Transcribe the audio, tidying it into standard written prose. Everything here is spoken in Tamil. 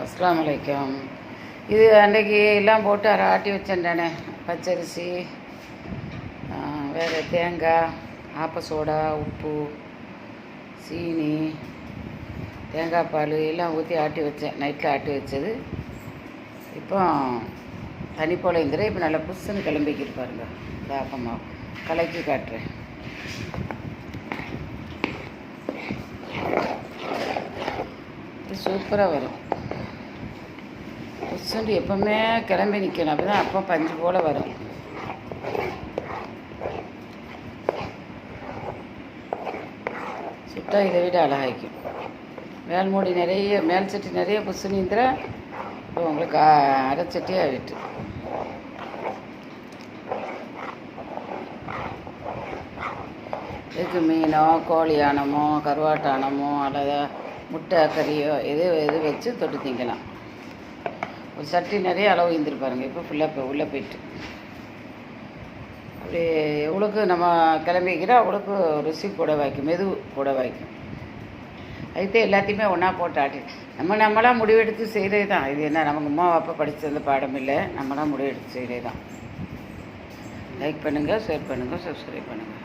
அஸ்ஸலாமு அலைக்கும். இது அன்றைக்கி எல்லாம் போட்டு அரை ஆட்டி வச்சேன்டானே, பச்சரிசி, வேறு தேங்காய், ஆப்ப சோடா, உப்பு, சீனி, தேங்காய் பால் எல்லாம் ஊற்றி ஆட்டி வச்சேன். நைட்டில் ஆட்டி வச்சது இப்போ தனி போல் இருந்துடும். இப்போ நல்லா புஷ்ஷுன்னு கிளம்பிக்கிட்டு பாருங்க. இந்த ஆப்பமாக கலக்கி காட்டுறேன். இது சூப்பராக வரும். புஷ்ஷுன்னு எப்போவுமே கிளம்பி நிற்கணும், அப்படி தான் அப்போ பஞ்சு போல் வரும். சுட்டா இதை விட அழகாய்க்கும். மேல் மூடி நிறைய, மேல் சட்டி நிறைய புஷ்ஷு நீந்திர இப்போ உங்களுக்கு அரை சட்டியாக ஆகிட்டு. இதுக்கு மீனோ, கோழியானமோ, கருவாட்டானமோ அல்லது முட்டை கறியோ எது வச்சு தொட்டு திங்கலாம். ஒரு சட்டி நிறைய அளவு இருந்துருப்பாருங்க. இப்போ ஃபுல்லாக உள்ளே போயிட்டு அப்படி எவ்வளோக்கு நம்ம கிளம்பிக்கிறோம் அவ்வளோக்கு ருசி கூட வாய்க்கும், மெது கூட வாய்க்கும். அதுதான் எல்லாத்தையுமே ஒன்றா போட்டு ஆட்டி நம்மளாம் முடிவெடுத்து செய்கிறது தான். இது என்ன நமக்கு அம்மா அப்பா படித்த அந்த பாடம் இல்லை, நம்மளாம் முடிவெடுத்து செய்கிறது தான். லைக் பண்ணுங்கள், ஷேர் பண்ணுங்கள், சப்ஸ்கிரைப் பண்ணுங்கள்.